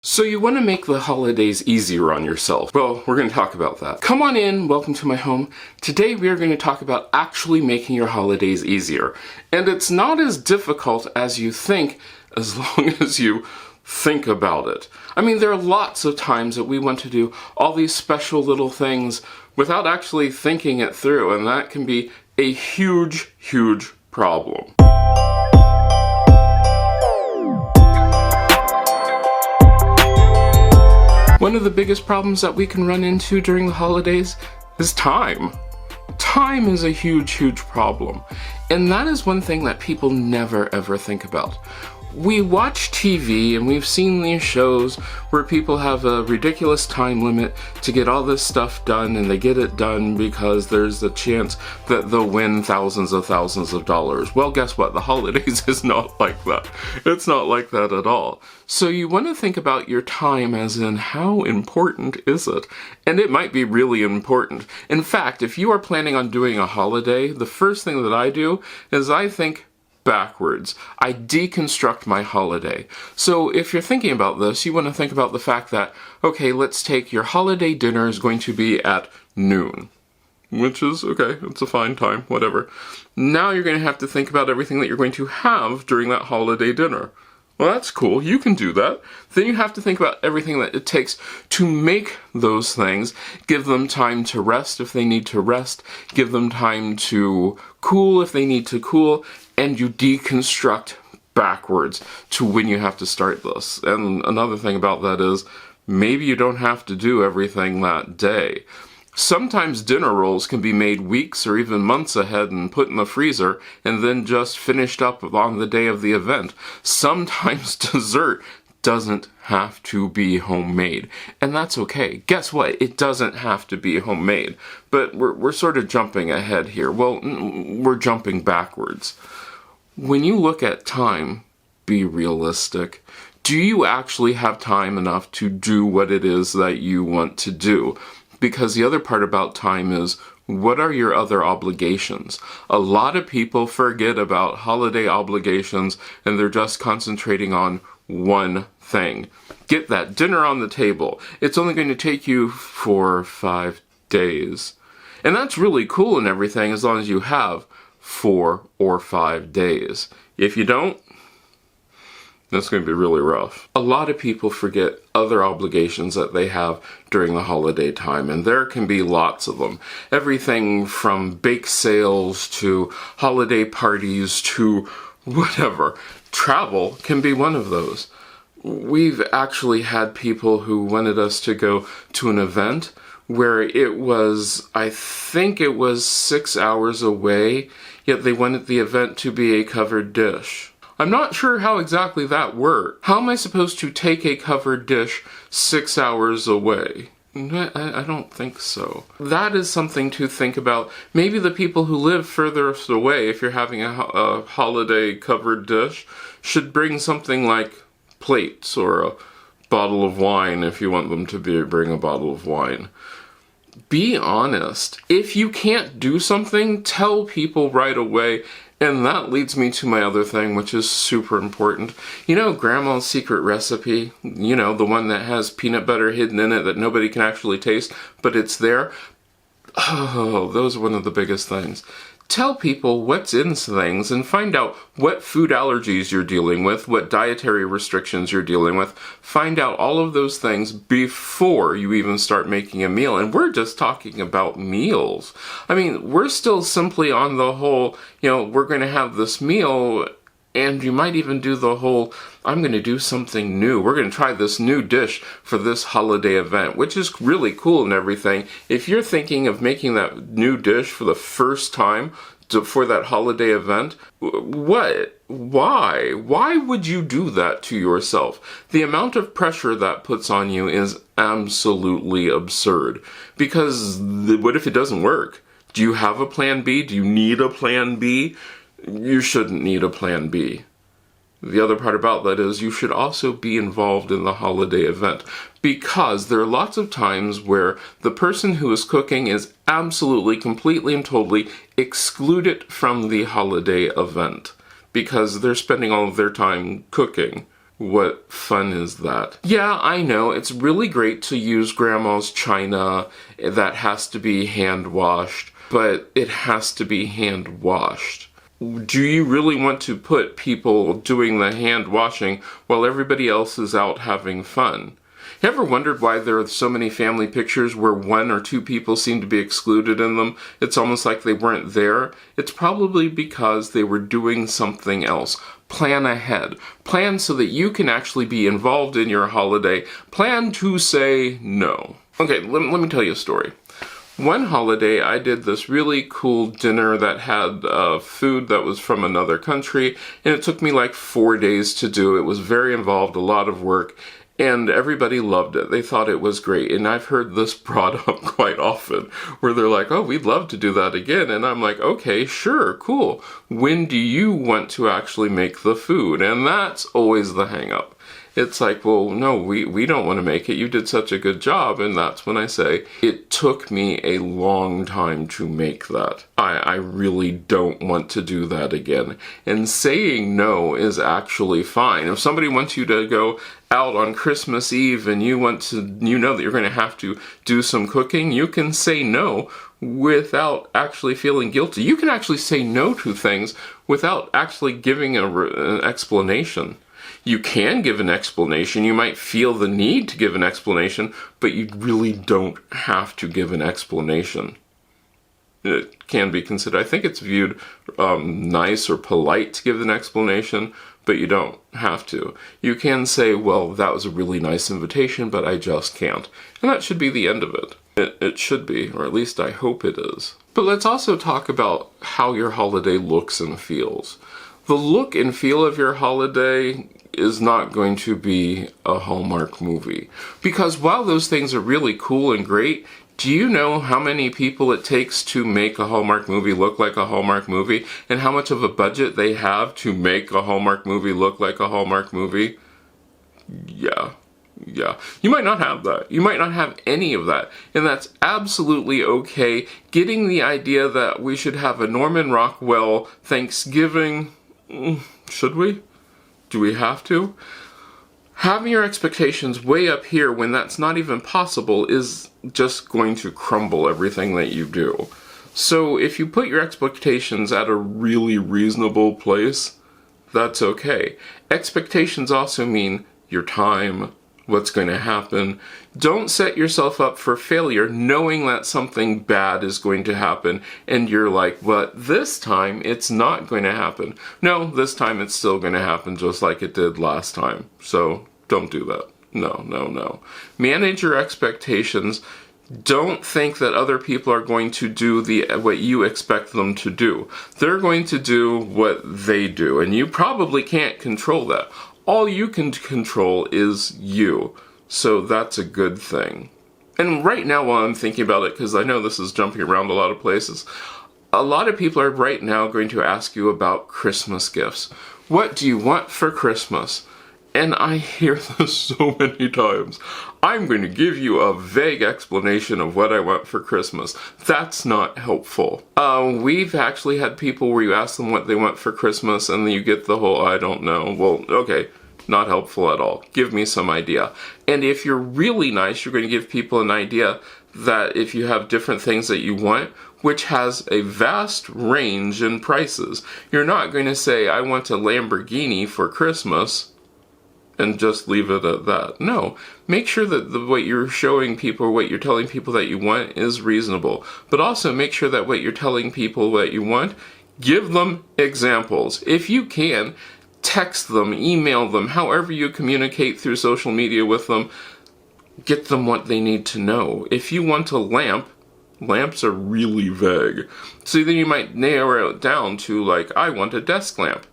So you want to make the holidays easier on yourself. Well, we're going to talk about that. Come on in, welcome to my home. Today we are going to talk about actually making your holidays easier. And it's not as difficult as you think, as long as you think about it. I mean, there are lots of times that we want to do all these special little things without actually thinking it through, and that can be a huge, huge problem. One of the biggest problems that we can run into during the holidays is time. Time is a huge, huge problem. And that is one thing that people never ever think about. We watch TV and we've seen these shows where people have a ridiculous time limit to get all this stuff done, and they get it done because there's a chance that they'll win thousands of dollars. Well, guess what? The holidays is not like that. It's not like that at all. So you want to think about your time as in how important is it? And it might be really important. In fact, if you are planning on doing a holiday, the first thing that I do is I think backwards. I deconstruct my holiday. So if you're thinking about this, you want to think about the fact that, okay, let's take your holiday dinner is going to be at noon. Which is, okay, it's a fine time, whatever. Now you're going to have to think about everything that you're going to have during that holiday dinner. Well, that's cool. You can do that. Then you have to think about everything that it takes to make those things. Give them time to rest if they need to rest. Give them time to cool if they need to cool. And you deconstruct backwards to when you have to start this. And another thing about that is maybe you don't have to do everything that day. Sometimes dinner rolls can be made weeks or even months ahead and put in the freezer and then just finished up on the day of the event. Sometimes dessert doesn't have to be homemade, and that's okay. Guess what? It doesn't have to be homemade, but we're sort of jumping ahead here. Well, we're jumping backwards. When you look at time, be realistic. Do you actually have time enough to do what it is that you want to do? Because the other part about time is, what are your other obligations? A lot of people forget about holiday obligations and they're just concentrating on one thing. Get that dinner on the table. It's only going to take you 4 or 5 days. And that's really cool and everything as long as you have 4 or 5 days. If you don't, that's going to be really rough. A lot of people forget other obligations that they have during the holiday time, and there can be lots of them. Everything from bake sales to holiday parties to whatever. Travel can be one of those. We've actually had people who wanted us to go to an event where it was, I think it was 6 hours away, yet they wanted the event to be a covered dish. I'm not sure how exactly that worked. How am I supposed to take a covered dish 6 hours away? I don't think so. That is something to think about. Maybe the people who live furthest away, if you're having a holiday covered dish, should bring something like plates or a bottle of wine if you want them to bring a bottle of wine. Be honest. If you can't do something, tell people right away. And that leads me to my other thing, which is super important. You know Grandma's secret recipe? You know, the one that has peanut butter hidden in it that nobody can actually taste, but it's there? Oh, those are one of the biggest things. Tell people what's in things and find out what food allergies you're dealing with, what dietary restrictions you're dealing with. Find out all of those things before you even start making a meal. And we're just talking about meals. I mean, we're still simply on the whole, we're going to have this meal, and you might even do the whole, I'm going to do something new. We're going to try this new dish for this holiday event, which is really cool and everything. If you're thinking of making that new dish for the first time for that holiday event, what? Why? Why would you do that to yourself? The amount of pressure that puts on you is absolutely absurd. Because what if it doesn't work? Do you have a plan B? Do you need a plan B? You shouldn't need a plan B. The other part about that is you should also be involved in the holiday event, because there are lots of times where the person who is cooking is absolutely, completely and totally excluded from the holiday event because they're spending all of their time cooking. What fun is that? Yeah, I know, it's really great to use grandma's china that has to be hand washed, but it has to be hand washed. Do you really want to put people doing the hand washing while everybody else is out having fun? You ever wondered why there are so many family pictures where one or two people seem to be excluded in them? It's almost like they weren't there. It's probably because they were doing something else. Plan ahead. Plan so that you can actually be involved in your holiday. Plan to say no. Okay, let me tell you a story. One holiday, I did this really cool dinner that had food that was from another country, and it took me like 4 days to do. It was very involved, a lot of work, and everybody loved it. They thought it was great, and I've heard this brought up quite often, where they're like, oh, we'd love to do that again, and I'm like, okay, sure, cool. When do you want to actually make the food? And that's always the hang-up. It's like, well, no, we don't want to make it. You did such a good job. And that's when I say, it took me a long time to make that. I really don't want to do that again. And saying no is actually fine. If somebody wants you to go out on Christmas Eve and you know that you're going to have to do some cooking, you can say no without actually feeling guilty. You can actually say no to things without actually giving an explanation. You can give an explanation. You might feel the need to give an explanation, but you really don't have to give an explanation. It can be considered, I think it's viewed nice or polite to give an explanation, but you don't have to. You can say, well, that was a really nice invitation, but I just can't. And that should be the end of it. It should be, or at least I hope it is. But let's also talk about how your holiday looks and feels. The look and feel of your holiday is not going to be a Hallmark movie. Because while those things are really cool and great, do you know how many people it takes to make a Hallmark movie look like a Hallmark movie? And how much of a budget they have to make a Hallmark movie look like a Hallmark movie? Yeah. You might not have that. You might not have any of that. And that's absolutely okay. Getting the idea that we should have a Norman Rockwell Thanksgiving, should we? Do we have to? Having your expectations way up here when that's not even possible is just going to crumble everything that you do. So if you put your expectations at a really reasonable place, that's okay. Expectations also mean your time, what's going to happen. Don't set yourself up for failure knowing that something bad is going to happen and you're like, but this time it's not going to happen. No, this time it's still going to happen just like it did last time. So don't do that. No. Manage your expectations. Don't think that other people are going to do what you expect them to do. They're going to do what they do, and you probably can't control that. All you can control is you. So that's a good thing. And right now while I'm thinking about it, because I know this is jumping around a lot of places, a lot of people are right now going to ask you about Christmas gifts. What do you want for Christmas? And I hear this so many times. I'm going to give you a vague explanation of what I want for Christmas. That's not helpful. We've actually had people where you ask them what they want for Christmas and then you get the whole, I don't know. Well, okay, not helpful at all. Give me some idea. And if you're really nice, you're going to give people an idea that if you have different things that you want, which has a vast range in prices, you're not going to say, I want a Lamborghini for Christmas, and just leave it at that. No, make sure that what you're showing people, or what you're telling people that you want is reasonable. But also make sure that what you're telling people what you want, give them examples. If you can, text them, email them, however you communicate through social media with them, get them what they need to know. If you want a lamp, lamps are really vague. So then you might narrow it down to like, I want a desk lamp.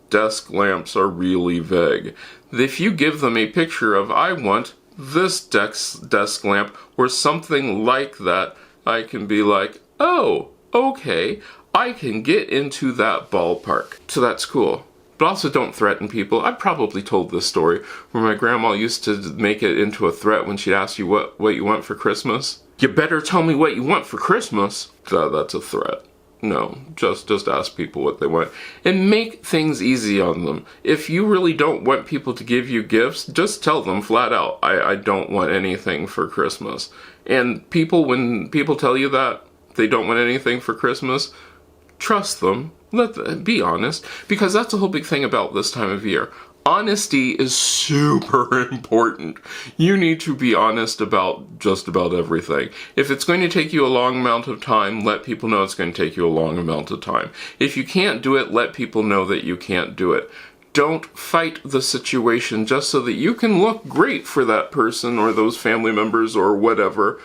Desk lamps are really vague. If you give them a picture of, I want this desk lamp or something like that, I can be like, oh, okay, I can get into that ballpark. So that's cool. But also don't threaten people. I probably told this story where my grandma used to make it into a threat when she'd ask you what you want for Christmas. You better tell me what you want for Christmas. That's a threat. No, just ask people what they want and make things easy on them. If you really don't want people to give you gifts, just tell them flat out, I don't want anything for Christmas. And when people tell you that they don't want anything for Christmas, trust them. Be honest, because that's the whole big thing about this time of year. Honesty is super important. You need to be honest about just about everything. If it's going to take you a long amount of time, let people know it's going to take you a long amount of time. If you can't do it, let people know that you can't do it. Don't fight the situation just so that you can look great for that person or those family members or whatever,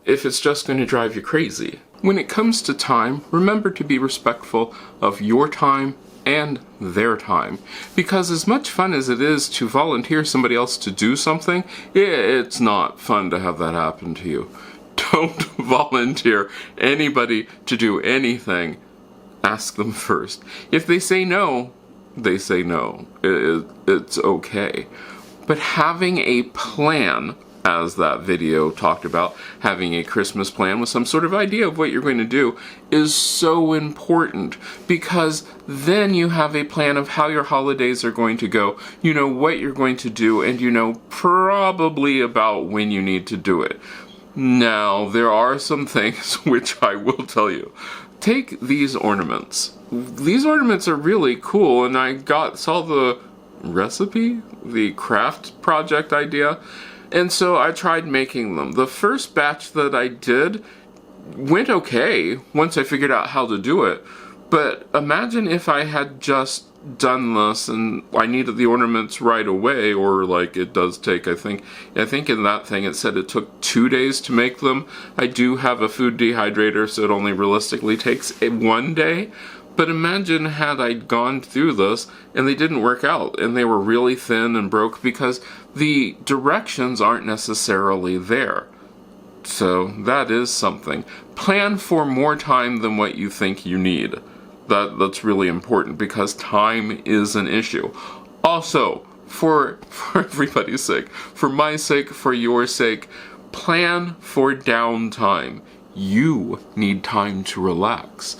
if it's just going to drive you crazy. When it comes to time, remember to be respectful of your time and their time. Because as much fun as it is to volunteer somebody else to do something, it's not fun to have that happen to you. Don't volunteer anybody to do anything. Ask them first. If they say no, they say no. It's okay. But having a plan, as that video talked about, having a Christmas plan with some sort of idea of what you're going to do is so important, because then you have a plan of how your holidays are going to go, you know what you're going to do, and you know probably about when you need to do it. Now, there are some things which I will tell you. Take these ornaments. These ornaments are really cool, and I saw the recipe, the craft project idea, and so I tried making them. The first batch that I did went okay once I figured out how to do it. But imagine if I had just done this and I needed the ornaments right away, or like it does take, I think in that thing it said it took 2 days to make them. I do have a food dehydrator, so it only realistically takes 1 day. But imagine had I gone through this and they didn't work out and they were really thin and broke because the directions aren't necessarily there. So that is something. Plan for more time than what you think you need. That's really important because time is an issue. Also, for everybody's sake, for my sake, for your sake, plan for downtime. You need time to relax.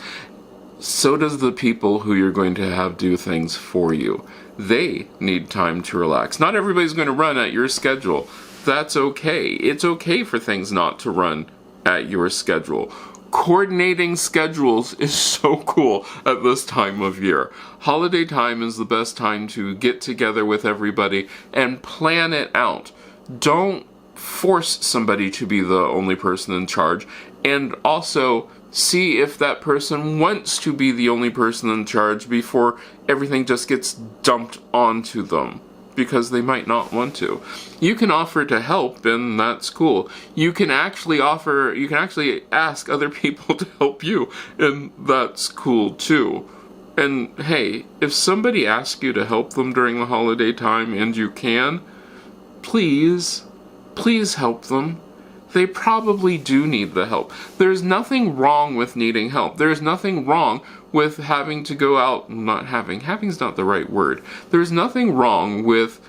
So does the people who you're going to have do things for you. They need time to relax. Not everybody's going to run at your schedule. That's okay. It's okay for things not to run at your schedule. Coordinating schedules is so cool at this time of year. Holiday time is the best time to get together with everybody and plan it out. Don't force somebody to be the only person in charge, and also see if that person wants to be the only person in charge before everything just gets dumped onto them, because they might not want to. You can offer to help, and that's cool. You can actually ask other people to help you, and that's cool too. And hey, if somebody asks you to help them during the holiday time and you can, please help them. They probably do need the help. There's nothing wrong with needing help. There's nothing wrong with having to go out, having's not the right word. There's nothing wrong with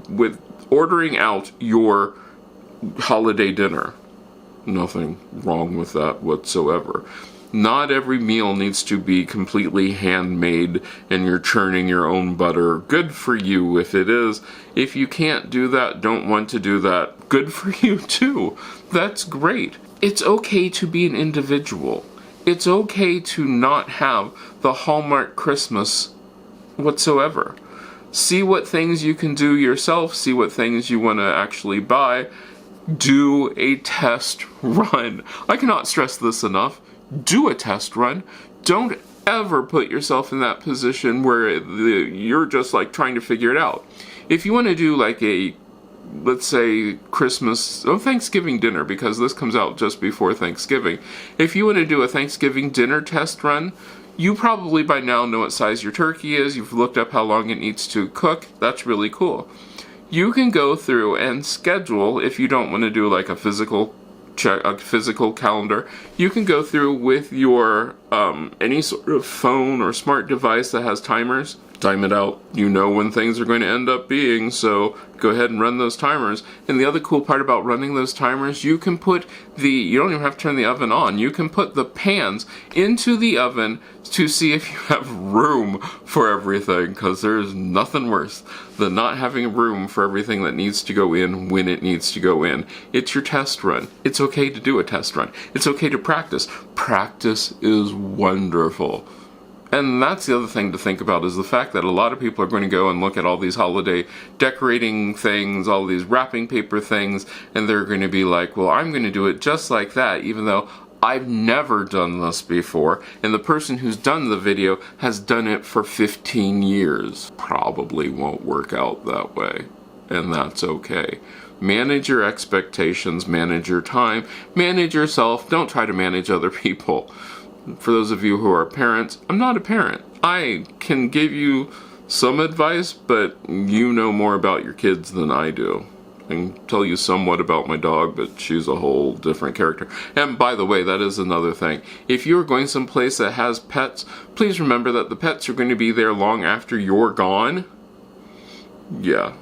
with ordering out your holiday dinner. Nothing wrong with that whatsoever. Not every meal needs to be completely handmade and you're churning your own butter. Good for you if it is. If you can't do that, don't want to do that, good for you too. That's great. It's okay to be an individual. It's okay to not have the Hallmark Christmas whatsoever. See what things you can do yourself, see what things you want to actually buy. Do a test run. I cannot stress this enough. Do a test run. Don't ever put yourself in that position where you're just like trying to figure it out. If you want to do like a, let's say, Thanksgiving dinner, because this comes out just before Thanksgiving. If you want to do a Thanksgiving dinner test run, you probably by now know what size your turkey is. You've looked up how long it needs to cook. That's really cool. You can go through and schedule, if you don't want to do like a physical calendar, you can go through with your any sort of phone or smart device that has timers. time it out. You know when things are going to end up being, so go ahead and run those timers. And the other cool part about running those timers, you can put you don't even have to turn the oven on. You can put the pans into the oven to see if you have room for everything, because there's nothing worse than not having room for everything that needs to go in when it needs to go in. It's your test run. It's okay to do a test run. It's okay to practice. Practice is wonderful. And that's the other thing to think about, is the fact that a lot of people are going to go and look at all these holiday decorating things, all these wrapping paper things, and they're going to be like, well, I'm going to do it just like that, even though I've never done this before, and the person who's done the video has done it for 15 years. Probably won't work out that way, and that's okay. Manage your expectations, manage your time, manage yourself. Don't try to manage other people. For those of you who are parents, I'm not a parent. I can give you some advice, but you know more about your kids than I do. I can tell you somewhat about my dog, but she's a whole different character. And by the way, that is another thing. If you're going someplace that has pets, please remember that the pets are going to be there long after you're gone. Yeah.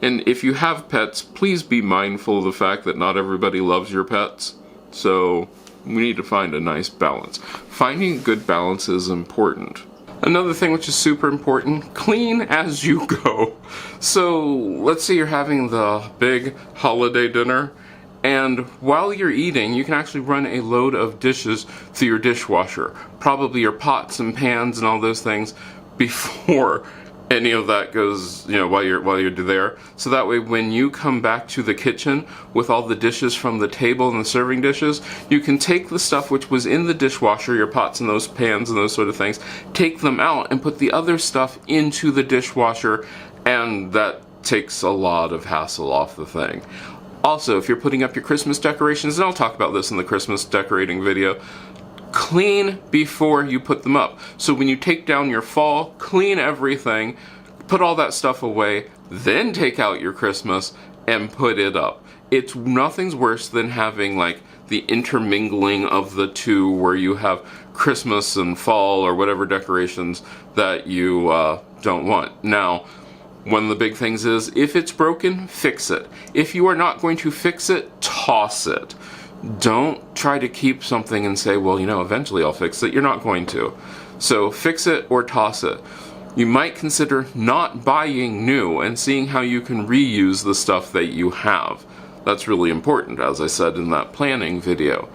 And if you have pets, please be mindful of the fact that not everybody loves your pets. So we need to find a nice balance. Finding a good balance is important. Another thing which is super important, clean as you go. So let's say you're having the big holiday dinner, and while you're eating, you can actually run a load of dishes through your dishwasher. Probably your pots and pans and all those things before any of that goes, while you're there. So that way when you come back to the kitchen with all the dishes from the table and the serving dishes, you can take the stuff which was in the dishwasher, your pots and those pans and those sort of things, take them out and put the other stuff into the dishwasher, and that takes a lot of hassle off the thing. Also, if you're putting up your Christmas decorations, and I'll talk about this in the Christmas decorating video, clean before you put them up. So when you take down your fall, clean everything, put all that stuff away, then take out your Christmas and put it up. It's nothing's worse than having like the intermingling of the two, where you have Christmas and fall or whatever decorations that you don't want. Now, one of the big things is, if it's broken, fix it. If you are not going to fix it, toss it. Don't try to keep something and say, well, eventually I'll fix it. You're not going to. So fix it or toss it. You might consider not buying new and seeing how you can reuse the stuff that you have. That's really important, as I said in that planning video.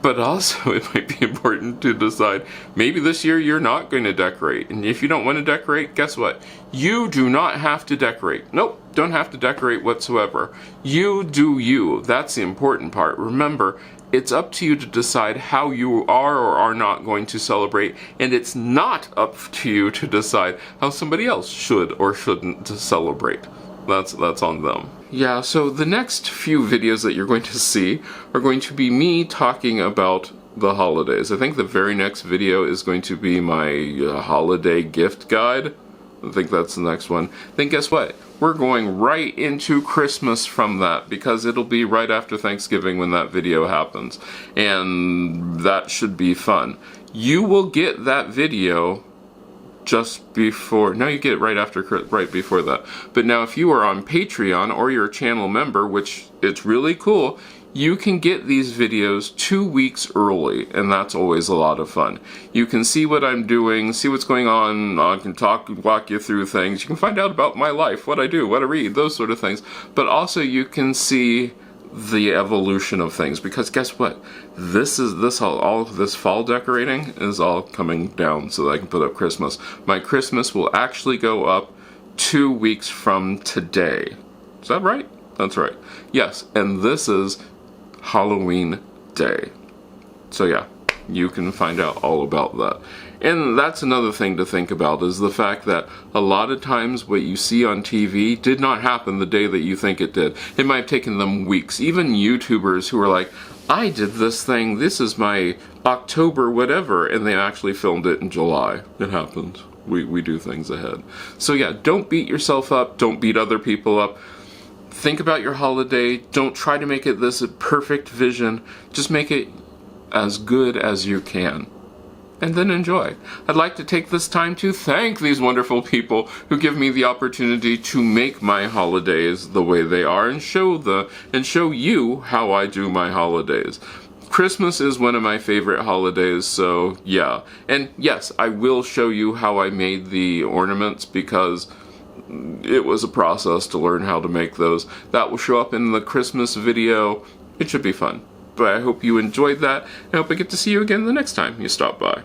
But also, it might be important to decide, maybe this year you're not going to decorate. And if you don't want to decorate, guess what? You do not have to decorate. Nope, don't have to decorate whatsoever. You do you. That's the important part. Remember, it's up to you to decide how you are or are not going to celebrate, and it's not up to you to decide how somebody else should or shouldn't celebrate. That's on them. Yeah, so the next few videos that you're going to see are going to be me talking about the holidays. I think the very next video is going to be my holiday gift guide. I think that's the next one. Then guess what? We're going right into Christmas from that, because it'll be right after Thanksgiving when that video happens. And that should be fun. You will get that video just before, no, you get it right before that. But now if you are on Patreon or you're a channel member, which it's really cool, you can get these videos 2 weeks early, and that's always a lot of fun. You can see what I'm doing, see what's going on, I can walk you through things, you can find out about my life, what I do, what I read, those sort of things. But also you can see the evolution of things, because guess what? All this fall decorating is all coming down so that I can put up Christmas. My Christmas will actually go up 2 weeks from today. Is that right? That's right. Yes, and this is Halloween Day. So yeah, you can find out all about that. And that's another thing to think about, is the fact that a lot of times what you see on TV did not happen the day that you think it did. It might have taken them weeks. Even YouTubers who are like, I did this thing, this is my October whatever, and they actually filmed it in July. It happens. We do things ahead. So yeah, don't beat yourself up, don't beat other people up. Think about your holiday. Don't try to make it this perfect vision. Just make it as good as you can. and then enjoy. I'd like to take this time to thank these wonderful people who give me the opportunity to make my holidays the way they are and show you how I do my holidays. Christmas is one of my favorite holidays, so yeah. And yes, I will show you how I made the ornaments because it was a process to learn how to make those. That will show up in the Christmas video. It should be fun. But I hope you enjoyed that. I hope I get to see you again the next time you stop by.